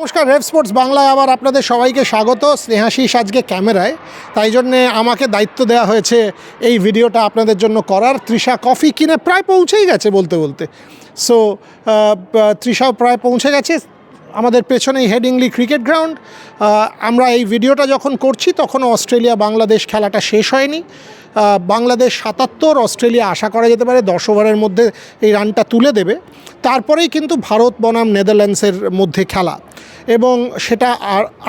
নমস্কার, রেভ স্পোর্টস বাংলায় আবার আপনাদের সবাইকে স্বাগত। স্নেহাশিস আজকে ক্যামেরায়, তাই জন্যে আমাকে দায়িত্ব দেওয়া হয়েছে এই ভিডিওটা আপনাদের জন্য করার। তৃষা কফি কিনে প্রায় পৌঁছেই গেছে বলতে বলতে। সো তৃষাও প্রায় পৌঁছে গেছে আমাদের পেছনেই হেডিংলি ক্রিকেট গ্রাউন্ড। আমরা এই ভিডিওটা যখন করছি তখনও অস্ট্রেলিয়া বাংলাদেশ খেলাটা শেষ হয়নি। বাংলাদেশ ৭৭, অস্ট্রেলিয়া আশা করা যেতে পারে ১০ ওভারের মধ্যে এই রানটা তুলে দেবে। তারপরেই কিন্তু ভারত বনাম নেদারল্যান্ডসের মধ্যে খেলা, এবং সেটা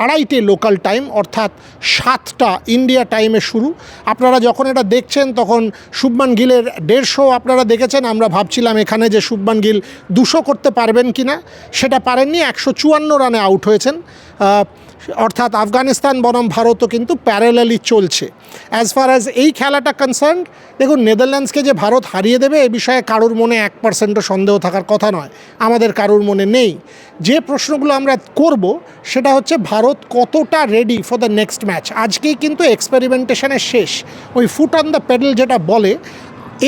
২:৩০ লোকাল টাইম, অর্থাৎ ৭টা ইন্ডিয়া টাইমে শুরু। আপনারা যখন এটা দেখছেন তখন শুভমান গিলের ১৫০ আপনারা দেখেছেন। আমরা ভাবছিলাম এখানে যে শুভমান গিল ২০০ করতে পারবেন কি না, সেটা পারেননি। ১৫৪ রানে আউট হয়েছেন। অর্থাৎ আফগানিস্তান বনাম ভারতও কিন্তু প্যারালালি চলছে। অ্যাজ ফার অ্যাজ এই খেলাটা কনসার্ন, দেখুন নেদারল্যান্ডসকে যে ভারত হারিয়ে দেবে এ বিষয়ে কারুর মনে ১%ও সন্দেহ থাকার কথা নয়, আমাদের কারুর মনে নেই। যে প্রশ্নগুলো আমরা করব সেটা হচ্ছে ভারত কতটা ready for the next match. আজকেই কিন্তু এক্সপেরিমেন্টেশনের শেষ, ওই ফুট অন দ্য পেডেল যেটা বলে,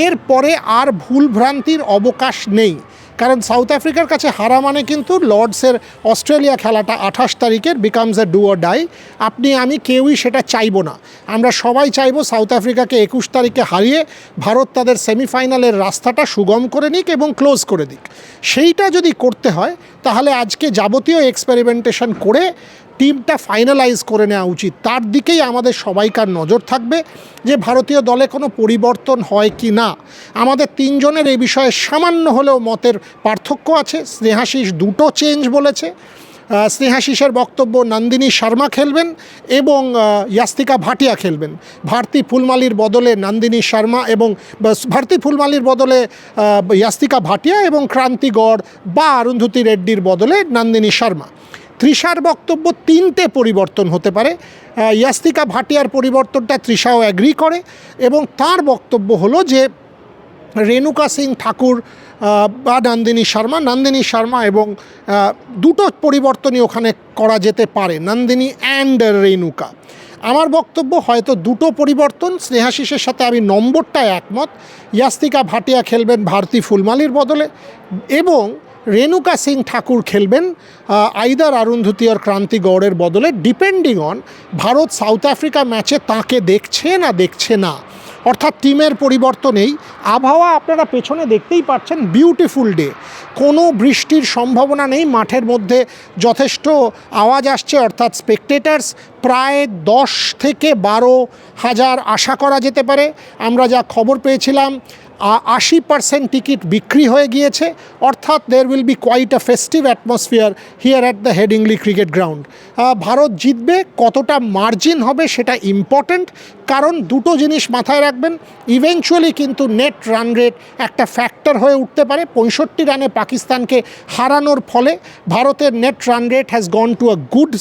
এরপরে আর ভুলভ্রান্তির অবকাশ নেই। কারণ সাউথ আফ্রিকার কাছে হারা মানে কিন্তু লর্ডসের অস্ট্রেলিয়া খেলাটা ২৮ তারিখের becomes a do or die. আপনি আমি কেউই সেটা চাইবো না। আমরা সবাই চাইবো সাউথ আফ্রিকাকে ২১ তারিখে হারিয়ে ভারত তাদের সেমিফাইনালের রাস্তাটা সুগম করে নিক এবং ক্লোজ করে দিক। সেইটা যদি করতে হয় তাহলে আজকে যাবতীয় এক্সপেরিমেন্টেশন করে টিমটা ফাইনালাইজ করে নেওয়া উচিত। তার দিকেই আমাদের সবাইকার নজর থাকবে যে ভারতীয় দলে কোনো পরিবর্তন হয় কি না। আমাদের তিনজনের এই বিষয়ে সামান্য হলেও মতের পার্থক্য আছে। স্নেহাশিস দুটো চেঞ্জ বলেছে। স্নেহাশিসের বক্তব্য নন্দিনী শর্মা খেলবেন এবং ইয়াস্তিকা ভাটিয়া খেলবেন। ভারতী ফুলমালির বদলে নন্দিনী শর্মা এবং ভারতী ফুলমালির বদলে ইয়াস্তিকা ভাটিয়া এবং ক্রান্তি গড় বা অরুন্ধতী রেড্ডির বদলে নন্দিনী শর্মা। তৃষার বক্তব্য ৩টে পরিবর্তন হতে পারে। ইয়াস্তিকা ভাটিয়ার পরিবর্তনটা তৃষাও অ্যাগ্রি করে, এবং তার বক্তব্য হলো যে রেণুকা সিং ঠাকুর বা নন্দিনী শর্মা এবং দুটো পরিবর্তনই ওখানে করা যেতে পারে, নন্দিনী অ্যান্ড রেণুকা। আমার বক্তব্য হয়তো দুটো পরিবর্তন। স্নেহাশিসের সাথে আমি নম্বরটা একমত। ইয়াস্তিকা ভাটিয়া খেলবেন ভারতী ফুলমালির বদলে, এবং রেণুকা সিং ঠাকুর খেলবেন আইদার অরুন্ধতী আর ক্রান্তি গৌড়ের বদলে, depending on Bharat south Africa ম্যাচে তাকে দেখছে না। অর্থাৎ টিমের পরিবর্তনেই আবহাওয়া আপনারা পেছনে দেখতেই পাচ্ছেন, বিউটিফুল ডে, কোনো বৃষ্টির সম্ভাবনা নেই। মাঠের মধ্যে যথেষ্ট আওয়াজ আসছে, অর্থাৎ স্পেকটেটার্স প্রায় ১০ থেকে ১২,০০০ আশা করা যেতে পারে। আমরা যা খবর পেয়েছিলাম ৮০% টিকিট বিক্রি হয়ে গিয়েছে। অর্থাৎ there will be quite a festive atmosphere here at the Headingley cricket ground. Bharat জিতবে, কতটা মার্জিন হবে সেটা ইম্পর্ট্যান্ট, কারণ দুটো জিনিস মাথায় রাখবেন। ইভেনচুয়ালি কিন্তু নেট রান রেট একটা ফ্যাক্টর হয়ে উঠতে পারে। ৬৫ রানে পাকিস্তানকে হারানোর ফলে ভারতের net run rate has gone to a good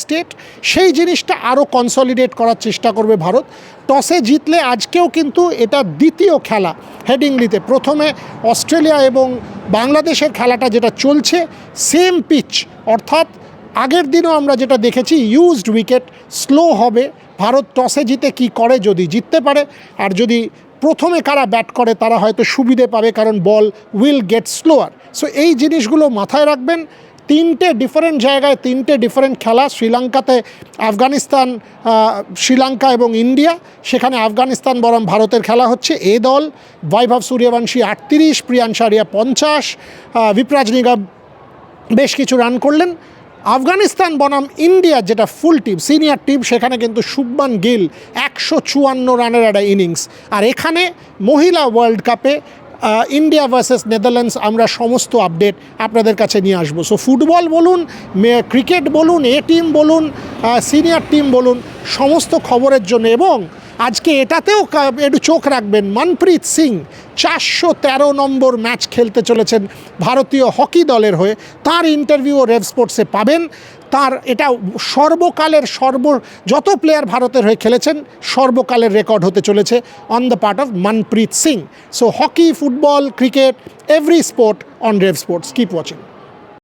state. সেই জিনিসটা আরও কনসলিডেট করার চেষ্টা করবে ভারত। টসে জিতলে আজকেও কিন্তু এটা দ্বিতীয় খেলা হেডিংলিতে। প্রথমে অস্ট্রেলিয়া এবং বাংলাদেশের খেলাটা যেটা চলছে সেম পিচ, অর্থাৎ আগের দিনও আমরা যেটা দেখেছি ইউজড উইকেট, স্লো হবে। ভারত টসে জিতে কি করে, যদি জিততে পারে, আর যদি প্রথমে কারা ব্যাট করে তারা হয়তো সুবিধে পাবে, কারণ বল উইল গেট স্লোয়ার। সো এই জিনিসগুলো মাথায় রাখবেন। 3টে ডিফারেন্ট জায়গায় 3টে ডিফারেন্ট খেলা। শ্রীলঙ্কাতে আফগানিস্তান, শ্রীলঙ্কা এবং ইন্ডিয়া, সেখানে আফগানিস্তান বনাম ভারতের খেলা হচ্ছে। এ দল বৈভব সূর্যবংশী ৩৮, প্রিয়াংশ আরিয়া ৫০, বিপ্রাজ নিগম বেশ কিছু রান করলেন। আফগানিস্তান বনাম ইন্ডিয়া যেটা ফুল টিম, সিনিয়র টিম, সেখানে কিন্তু শুভমান গিল ১৫৪ রানের একটা ইনিংস। আর এখানে মহিলা ওয়ার্ল্ড কাপে ইন্ডিয়া ভার্সেস নেদারল্যান্ডস আমরা সমস্ত আপডেট আপনাদের কাছে নিয়ে আসবো। সো ফুটবল বলুন, ক্রিকেট বলুন, এ টিম বলুন, সিনিয়র টিম বলুন, সমস্ত খবরের জন্য। এবং আজকে এটাতেও একটু চোখ রাখবেন, মনপ্রীত সিং ৪১৩ নম্বর ম্যাচ খেলতে চলেছেন ভারতীয় হকি দলের হয়ে। তার ইন্টারভিউ রেভ স্পোর্টসে পাবেন। তার এটা সর্বকালের যত প্লেয়ার ভারতের হয়ে খেলেছেন সর্বকালের রেকর্ড হতে চলেছে on the part of Manpreet Singh. So hockey, football, cricket, every sport on Rev sports. Keep watching.